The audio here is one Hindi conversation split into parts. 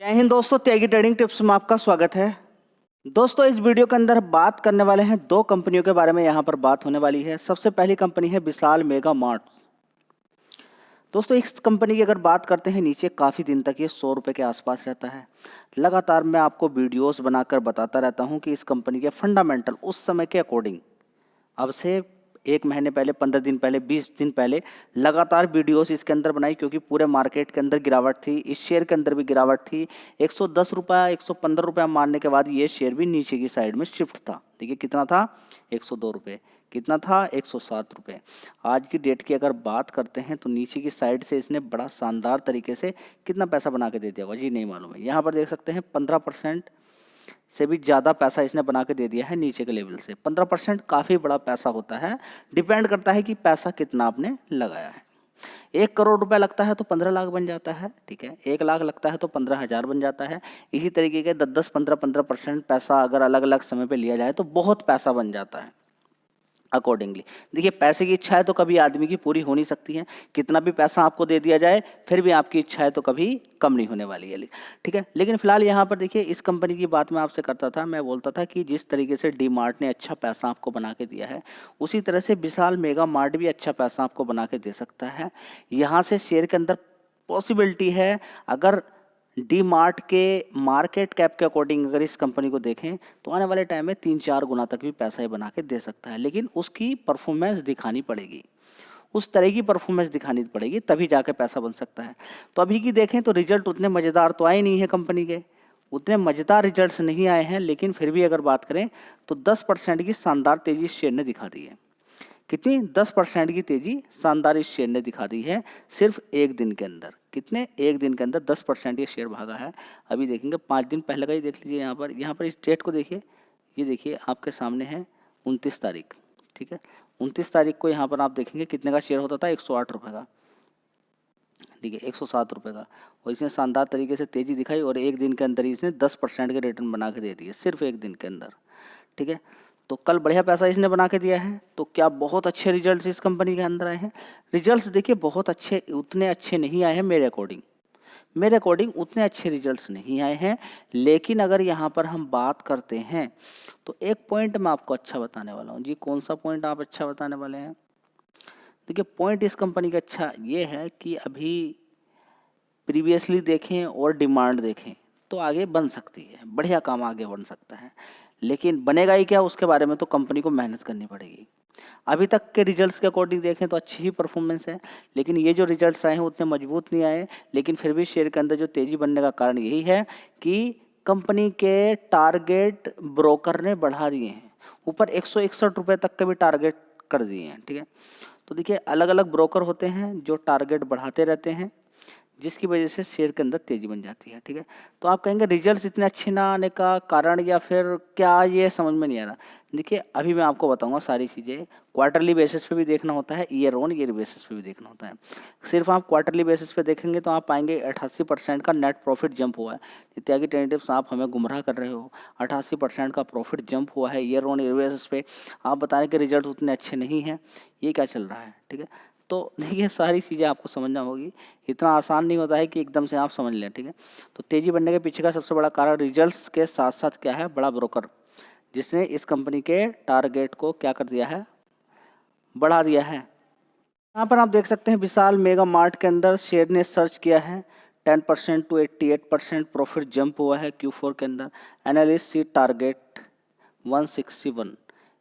जय हिंद दोस्तों, त्यागी ट्रेडिंग टिप्स में आपका स्वागत है। दोस्तों, इस वीडियो के अंदर बात करने वाले हैं दो कंपनियों के बारे में। यहाँ पर बात होने वाली है। सबसे पहली कंपनी है विशाल मेगा मार्ट। दोस्तों, इस कंपनी की अगर बात करते हैं, नीचे काफ़ी दिन तक ये 100 रुपये के आसपास रहता है। लगातार मैं आपको वीडियोस बनाकर बताता रहता हूँ कि इस कंपनी के फंडामेंटल उस समय के अकॉर्डिंग, अब से 1 महीने पहले, 15 दिन पहले, 20 दिन पहले लगातार वीडियोस इसके अंदर बनाई, क्योंकि पूरे मार्केट के अंदर गिरावट थी। इस शेयर के अंदर भी गिरावट थी। 110 रुपये, 115 रुपये मारने के बाद ये शेयर भी नीचे की साइड में शिफ्ट था। देखिए कितना था, 102 रुपये। कितना था, 107 रुपये। आज की डेट की अगर बात करते हैं तो नीचे की साइड से इसने बड़ा शानदार तरीके से कितना पैसा बना के दे दिया होगा जी, नहीं मालूम है। यहाँ पर देख सकते हैं 15% से भी ज़्यादा पैसा इसने बना के दे दिया है नीचे के लेवल से। 15% काफ़ी बड़ा पैसा होता है। डिपेंड करता है कि पैसा कितना आपने लगाया है। 1 करोड़ रुपया लगता है तो 15 लाख बन जाता है, ठीक है। 1 लाख लगता है तो 15,000 बन जाता है। इसी तरीके के 10-10, 15-15% पैसा अगर अलग अलग समय पे लिया जाए तो बहुत पैसा बन जाता है अकॉर्डिंगली। देखिए, पैसे की इच्छा है तो कभी आदमी की पूरी हो नहीं सकती है। कितना भी पैसा आपको दे दिया जाए फिर भी आपकी इच्छा है तो कभी कम नहीं होने वाली है, ठीक है। लेकिन फिलहाल यहाँ पर देखिए, इस कंपनी की बात मैं आपसे करता था। मैं बोलता था कि जिस तरीके से डी मार्ट ने अच्छा पैसा आपको बना के दिया है, उसी तरह से विशाल मेगा मार्ट भी अच्छा पैसा आपको बना के दे सकता है। यहाँ से शेयर के अंदर पॉसिबिलिटी है, अगर डी मार्ट के मार्केट कैप के अकॉर्डिंग अगर इस कंपनी को देखें तो आने वाले टाइम में 3-4 गुना तक भी पैसा ये बना के दे सकता है। लेकिन उसकी परफॉर्मेंस दिखानी पड़ेगी, उस तरह की परफॉर्मेंस दिखानी पड़ेगी, तभी जाके पैसा बन सकता है। तो अभी की देखें तो रिजल्ट उतने मज़ेदार तो आए नहीं है कंपनी के, उतने मज़ेदार रिजल्ट्स नहीं आए हैं। लेकिन फिर भी अगर बात करें तो 10% की शानदार तेज़ी शेयर ने दिखा दी है। कितनी, 10% की तेजी शानदार इस शेयर ने दिखा दी है सिर्फ 1 दिन के अंदर। कितने, 1 दिन के अंदर 10% ये शेयर भागा है। अभी देखेंगे 5 दिन पहले का ही देख लीजिए। यहाँ पर इस डेट को देखिए। ये देखिए आपके सामने है 29 तारीख, ठीक है। 29 तारीख को यहाँ पर आप देखेंगे कितने का शेयर होता था, 108 रुपये का, ठीक है, 107 रुपये का। और इसने शानदार तरीके से तेज़ी दिखाई और 1 दिन के अंदर ही इसने 10% के रिटर्न बना के दे दिए, सिर्फ 1 दिन के अंदर, ठीक है। तो कल बढ़िया पैसा इसने बना के दिया है। तो क्या बहुत अच्छे रिजल्ट्स इस कंपनी के अंदर आए हैं? रिजल्ट्स देखिए बहुत अच्छे, उतने अच्छे नहीं आए हैं मेरे अकॉर्डिंग उतने अच्छे रिजल्ट्स नहीं आए हैं। लेकिन अगर यहाँ पर हम बात करते हैं तो एक पॉइंट मैं आपको अच्छा बताने वाला हूँ जी। कौन सा पॉइंट आप अच्छा बताने वाले हैं? देखिए, पॉइंट इस कंपनी का अच्छा ये है कि अभी प्रीवियसली देखें और डिमांड देखें तो आगे बन सकती है, बढ़िया काम आगे बन सकता है। लेकिन बनेगा ही क्या, उसके बारे में तो कंपनी को मेहनत करनी पड़ेगी। अभी तक के रिजल्ट्स के अकॉर्डिंग देखें तो अच्छी ही परफॉर्मेंस है, लेकिन ये जो रिजल्ट्स आए हैं उतने मजबूत नहीं आए। लेकिन फिर भी शेयर के अंदर जो तेज़ी बनने का कारण यही है कि कंपनी के टारगेट ब्रोकर ने बढ़ा दिए हैं, ऊपर 161 रुपये तक के भी टारगेट कर दिए हैं, ठीक है। तो देखिए, अलग अलग ब्रोकर होते हैं जो टारगेट बढ़ाते रहते हैं, जिसकी वजह से शेयर के अंदर तेज़ी बन जाती है, ठीक है। तो आप कहेंगे रिजल्ट्स इतने अच्छे ना आने का कारण या फिर क्या, ये समझ में नहीं आ रहा। देखिए, अभी मैं आपको बताऊंगा सारी चीज़ें। क्वार्टरली बेसिस पे भी देखना होता है, ईयर ऑन ईयर बेसिस पे भी देखना होता है। सिर्फ आप क्वार्टरली बेसिस पे देखेंगे तो आप पाएंगे 88% का नेट प्रॉफिट जंप हुआ है। त्यागी ट्रेडिंग आप हमें गुमराह कर रहे हो, 88% का प्रॉफिट जंप हुआ है ईयर ऑन ईयर बेसिस पे। आप बता रहे हैं कि रिजल्ट उतने अच्छे नहीं हैं, ये क्या चल रहा है, ठीक है। तो देखिए, सारी चीज़ें आपको समझना होगी, इतना आसान नहीं होता है कि एकदम से आप समझ लें, ठीक है। तो तेज़ी बनने के पीछे का सबसे बड़ा कारण रिजल्ट्स के साथ साथ क्या है, बड़ा ब्रोकर जिसने इस कंपनी के टारगेट को क्या कर दिया है, बढ़ा दिया है। यहाँ पर आप देख सकते हैं विशाल मेगा मार्ट के अंदर शेयर ने सर्च किया है, 10% टू 88% प्रॉफिट जंप हुआ है Q4 के अंदर। एनालिस्ट सी टारगेट 161,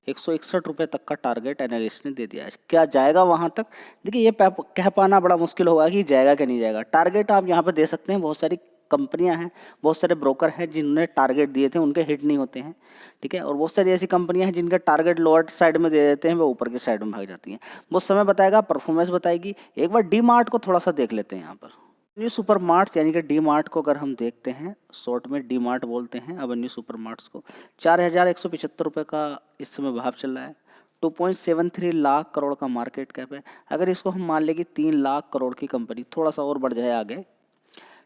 161 रुपये तक का टारगेट एनालिस्ट ने दे दिया है। क्या जाएगा वहाँ तक? देखिए, ये कह पाना बड़ा मुश्किल होगा कि जाएगा कि नहीं जाएगा। टारगेट आप यहाँ पर दे सकते हैं, बहुत सारी कंपनियां हैं, बहुत सारे ब्रोकर हैं जिन्होंने टारगेट दिए थे, उनके हिट नहीं होते हैं, ठीक है। और बहुत सारी ऐसी कंपनियां हैं जिनके टारगेट लोअर साइड में दे देते हैं, वो ऊपर की साइड में भाग जाती हैं। वो समय बताएगा, परफॉर्मेंस बताएगी। एक बार डी मार्ट को थोड़ा सा देख लेते हैं। यहाँ पर न्यू सुपर मार्ट्स यानी कि डी मार्ट को अगर हम देखते हैं, शॉर्ट में डी मार्ट बोलते हैं अब न्यू सुपर मार्ट्स को, 4,175 रुपये का इस समय भाव चल रहा है। 2.73 लाख करोड़ का मार्केट कैप है। अगर इसको हम मान लें कि 3 लाख करोड़ की कंपनी, थोड़ा सा और बढ़ जाए आगे,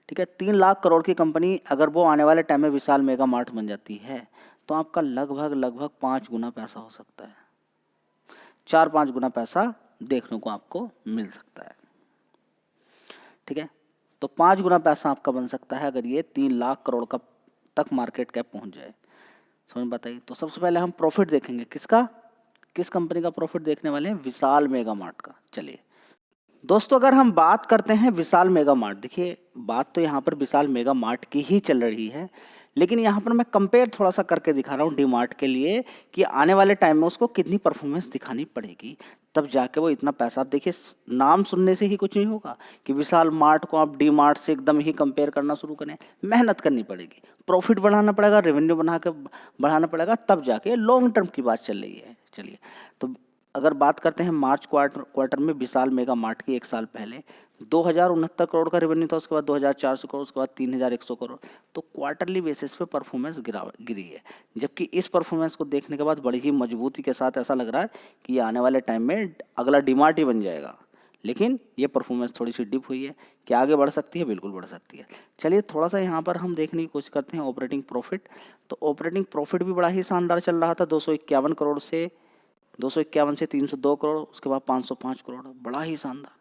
ठीक है, 3 लाख करोड़ की कंपनी अगर वो आने वाले टाइम में विशाल मेगा मार्ट बन जाती है तो आपका लगभग 5 गुना पैसा हो सकता है, 4-5 गुना पैसा देखने को आपको मिल सकता है, ठीक है। तो 5 गुना पैसा आपका बन सकता है अगर ये 3 लाख करोड़ का तक मार्केट कैप पहुंच जाए। समझ बताइए। तो सबसे पहले हम प्रॉफिट देखेंगे, किस कंपनी का प्रॉफिट देखने वाले हैं, विशाल मेगा मार्ट का। चलिए दोस्तों, अगर हम बात करते हैं विशाल मेगा मार्ट, देखिए बात तो यहाँ पर विशाल मेगा मार्ट की ही चल रही है, लेकिन यहाँ पर मैं कंपेयर थोड़ा सा करके दिखा रहा हूँ डी मार्ट के लिए कि आने वाले टाइम में उसको कितनी परफॉर्मेंस दिखानी पड़ेगी, तब जाके वो इतना पैसा। आप देखिए नाम सुनने से ही कुछ नहीं होगा कि विशाल मार्ट को आप डी मार्ट से एकदम ही कंपेयर करना शुरू करें। मेहनत करनी पड़ेगी, प्रॉफिट बढ़ाना पड़ेगा, रेवेन्यू बढ़ाना पड़ेगा, तब जाके लॉन्ग टर्म की बात चल रही है। चलिए तो अगर बात करते हैं मार्च क्वार्टर में विशाल मेगा मार्ट की, एक साल पहले 2069 करोड़ का रेवेन्यू था, उसके बाद 2400 करोड़, उसके बाद 3100 करोड़। तो क्वार्टरली बेसिस पे परफॉर्मेंस गिरी है, जबकि इस परफॉर्मेंस को देखने के बाद बड़ी ही मजबूती के साथ ऐसा लग रहा है कि ये आने वाले टाइम में अगला डीमार्ट ही बन जाएगा। लेकिन ये परफॉर्मेंस थोड़ी सी डिप हुई है, क्या आगे बढ़ सकती है? बिल्कुल बढ़ सकती है। चलिए थोड़ा सा यहाँ पर हम देखने की कोशिश करते हैं ऑपरेटिंग प्रॉफिट। तो ऑपरेटिंग प्रॉफिट भी बड़ा ही शानदार चल रहा था, 251 करोड़ से 302 करोड़, उसके बाद 505 करोड़, बड़ा ही शानदार।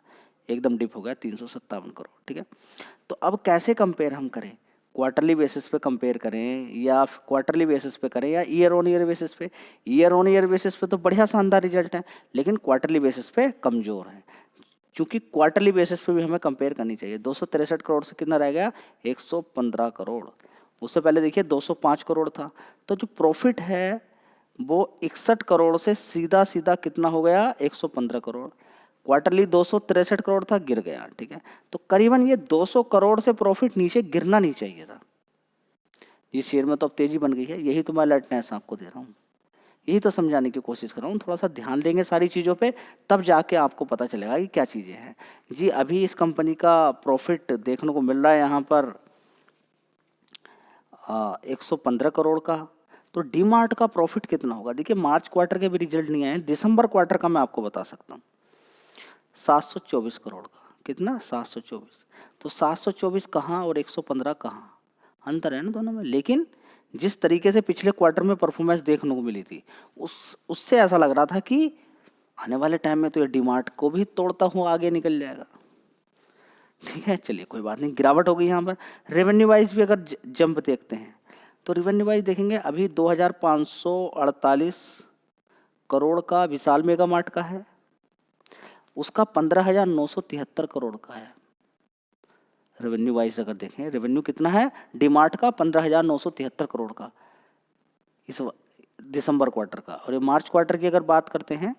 एकदम डिप हो गया 357 करोड़। ठीक है, तो अब कैसे कंपेयर हम करें, क्वार्टरली बेसिस पे कंपेयर करें या क्वार्टरली बेसिस पे करें या ईयर ऑन ईयर बेसिस पे? ईयर ऑन ईयर बेसिस पे तो बढ़िया शानदार रिजल्ट है, लेकिन क्वार्टरली बेसिस पे कमजोर है। क्योंकि क्वार्टरली बेसिस पे भी हमें कंपेयर करनी चाहिए। 263 करोड़ से कितना रह गया? 115 करोड़। उससे पहले देखिए 205 करोड़ था। तो जो प्रॉफिट है वो 61 करोड़ से सीधा सीधा कितना हो गया? 115 करोड़। क्वार्टरली 263 करोड़ था, गिर गया। ठीक है, तो करीबन ये 200 करोड़ से प्रॉफिट नीचे गिरना नहीं चाहिए था। ये शेयर में तो अब तेजी बन गई है, यही तो मैं अलर्टनेस आपको दे रहा हूँ, यही तो समझाने की कोशिश कर रहा हूँ। थोड़ा सा ध्यान देंगे सारी चीज़ों पे, तब जाके आपको पता चलेगा कि क्या चीज़ें हैं। जी अभी इस कंपनी का प्रॉफिट देखने को मिल रहा है यहाँ पर 115 करोड़ का। तो डी मार्ट का प्रॉफिट कितना होगा? देखिए मार्च क्वार्टर के भी रिजल्ट नहीं आए, दिसंबर क्वार्टर का मैं आपको बता सकता हूँ। 724 करोड़ का। कितना? 724। तो 724 कहाँ और 115 कहाँ? अंतर है ना दोनों में। लेकिन जिस तरीके से पिछले क्वार्टर में परफॉर्मेंस देखने को मिली थी, उससे ऐसा लग रहा था कि आने वाले टाइम में तो ये डी मार्ट को भी तोड़ता हुआ आगे निकल जाएगा। ठीक है, चलिए कोई बात नहीं, गिरावट हो गई यहाँ पर। रेवेन्यू वाइज भी अगर जंप देखते हैं तो रेवेन्यू वाइज देखेंगे, अभी 2548 करोड़ का विशाल मेगा मार्ट का है, उसका 15,973 करोड़ का है। रेवेन्यू वाइज अगर देखें, रेवेन्यू कितना है डी मार्ट का? 15,973 करोड़ का इस दिसंबर क्वार्टर का। और ये मार्च क्वार्टर की अगर बात करते हैं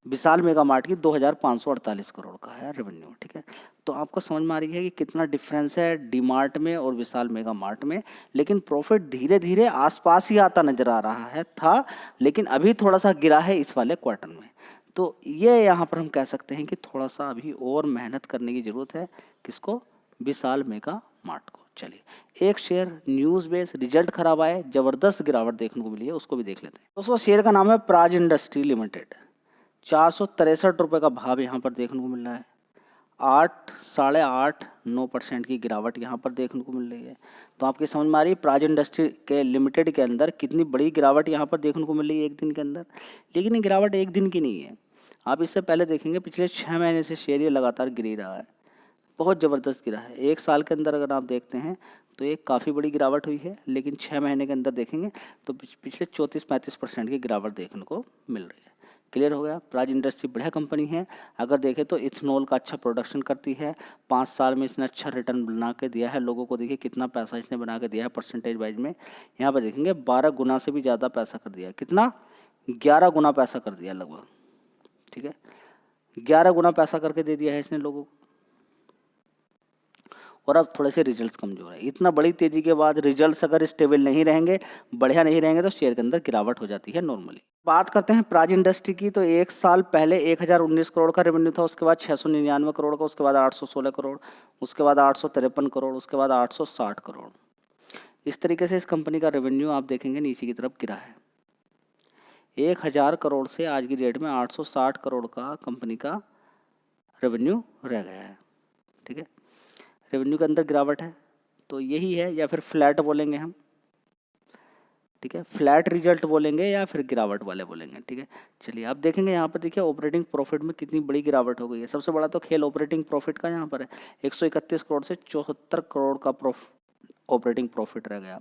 विशाल मेगा मार्ट की, 2,548 करोड़ का है रेवेन्यू। ठीक है, तो आपको समझ में आ रही है कि कितना डिफरेंस है डी मार्ट में और विशाल मेगा मार्ट में। लेकिन प्रॉफिट धीरे धीरे आसपास ही आता नजर आ रहा है था, लेकिन अभी थोड़ा सा गिरा है इस वाले क्वार्टर में। तो ये यहाँ पर हम कह सकते हैं कि थोड़ा सा अभी और मेहनत करने की ज़रूरत है। किसको? विशाल मेगा मार्ट को। चलिए एक शेयर न्यूज़ बेस, रिजल्ट खराब आए, ज़बरदस्त गिरावट देखने को मिली है, उसको भी देख लेते हैं। दोस्तों शेयर का नाम है प्राज इंडस्ट्री लिमिटेड। 463 रुपये का भाव यहाँ पर देखने को मिल रहा है। 8.9% की गिरावट यहाँ पर देखने को मिल रही है। तो आपकी समझ में आ रही है प्राज इंडस्ट्री के लिमिटेड के अंदर कितनी बड़ी गिरावट यहाँ पर देखने को मिल रही है एक दिन के अंदर। लेकिन ये गिरावट एक दिन की नहीं है, आप इससे पहले देखेंगे पिछले 6 महीने से शेयर ये लगातार गिर ही रहा है, बहुत ज़बरदस्त गिरा है। एक साल के अंदर अगर आप देखते हैं तो एक काफ़ी बड़ी गिरावट हुई है, लेकिन 6 महीने के अंदर देखेंगे तो पिछले 34-35% की गिरावट देखने को मिल रही है। क्लियर हो गया? प्राज इंडस्ट्री बढ़िया कंपनी है। अगर देखें तो इथेनॉल का अच्छा प्रोडक्शन करती है, 5 साल में इसने अच्छा रिटर्न बना के दिया है लोगों को। देखिए कितना पैसा इसने बना के दिया है परसेंटेज वाइज में, यहाँ पर देखेंगे 12 गुना से भी ज़्यादा पैसा कर दिया है। कितना? 11 गुना पैसा कर दिया लगभग। ठीक है, 11 गुना पैसा करके दे दिया है इसने लोगों को। और अब थोड़े से रिजल्ट्स कमजोर है। इतना बड़ी तेजी के बाद रिजल्ट्स अगर स्टेबल नहीं रहेंगे, बढ़िया नहीं रहेंगे, तो शेयर के अंदर गिरावट हो जाती है नॉर्मली। बात करते हैं प्राज इंडस्ट्री की, तो एक साल पहले 1019 करोड़ का रेवेन्यू था, उसके बाद 699 करोड़ का, उसके बाद 816 करोड़, उसके बाद 853 करोड़, उसके बाद 860 करोड़। इस तरीके से इस कंपनी का रेवेन्यू आप देखेंगे नीचे की तरफ गिरा है। 1000 करोड़ से आज की डेट में 860 करोड़ का कंपनी का रेवेन्यू रह गया है। ठीक है, रेवेन्यू के अंदर गिरावट है, तो यही है, या फिर फ्लैट बोलेंगे हम। ठीक है, फ्लैट रिजल्ट बोलेंगे या फिर गिरावट वाले बोलेंगे, ठीक है। चलिए आप देखेंगे यहाँ पर देखिए ऑपरेटिंग प्रॉफिट में कितनी बड़ी गिरावट हो गई है। सबसे बड़ा तो खेल ऑपरेटिंग प्रॉफिट का यहाँ पर है, 131 करोड़ से 74 करोड़ का ऑपरेटिंग प्रॉफिट रह गया।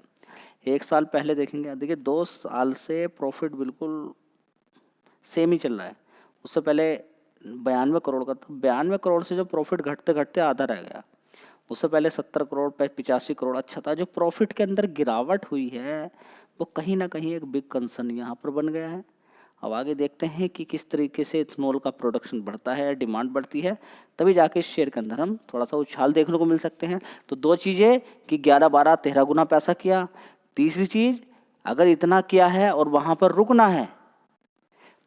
एक साल पहले देखेंगे, देखिए 2 साल से प्रॉफिट बिल्कुल सेम ही चल रहा है। उससे पहले 92 करोड़ का था, 92 करोड़ से जो प्रॉफिट घटते घटते आधा रह गया। उससे पहले 70 करोड़, 85 करोड़ अच्छा था। जो प्रॉफिट के अंदर गिरावट हुई है वो कहीं ना कहीं एक बिग कंसर्न यहाँ पर बन गया है। अब आगे देखते हैं कि किस तरीके से इथेनॉल का प्रोडक्शन बढ़ता है, डिमांड बढ़ती है, तभी जाके इस शेयर के अंदर हम थोड़ा सा उछाल देखने को मिल सकते हैं। तो 2 चीज़ें कि 11, 12, 13 गुना पैसा किया। तीसरी चीज़, अगर इतना किया है और वहाँ पर रुकना है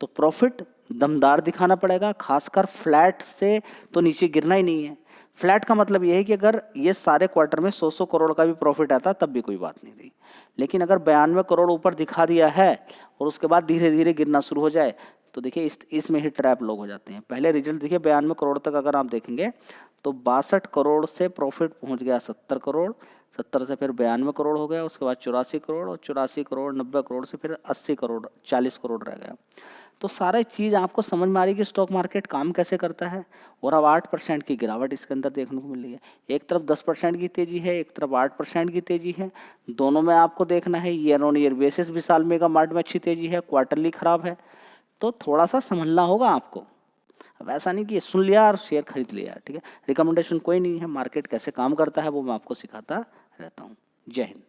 तो प्रॉफिट दमदार दिखाना पड़ेगा, खासकर फ्लैट से तो नीचे गिरना ही नहीं है। फ्लैट का मतलब ये है कि अगर ये सारे क्वार्टर में 100 करोड़ का भी प्रॉफिट आता तब भी कोई बात नहीं थी, लेकिन अगर 92 करोड़ ऊपर दिखा दिया है और उसके बाद धीरे धीरे गिरना शुरू हो जाए तो देखिए इसमें ही ट्रैप लोग हो जाते हैं। पहले रिजल्ट देखिए 92 करोड़ तक अगर आप देखेंगे तो 62 करोड़ से प्रॉफिट पहुंच गया 70 करोड़, 70 से फिर 92 करोड़ हो गया, उसके बाद 84 करोड़, और 84 करोड़ 90 करोड़ से फिर 80 करोड़ 40 करोड़ रह गया। तो सारी चीज़ आपको समझ में आ रही है कि स्टॉक मार्केट काम कैसे करता है। और अब 8% की गिरावट इसके अंदर देखने को मिल रही है। एक तरफ 10% की तेजी है, एक तरफ 8% की तेजी है। दोनों में आपको देखना है year on year basis Vishal mega mart में अच्छी तेजी है, क्वार्टरली खराब है, तो थोड़ा सा समझना होगा आपको। अब ऐसा नहीं कि सुन लिया और शेयर खरीद लिया, ठीक है। रिकमेंडेशन कोई नहीं है, मार्केट कैसे काम करता है वो मैं आपको सिखाता रहता हूँ। जय हिंद।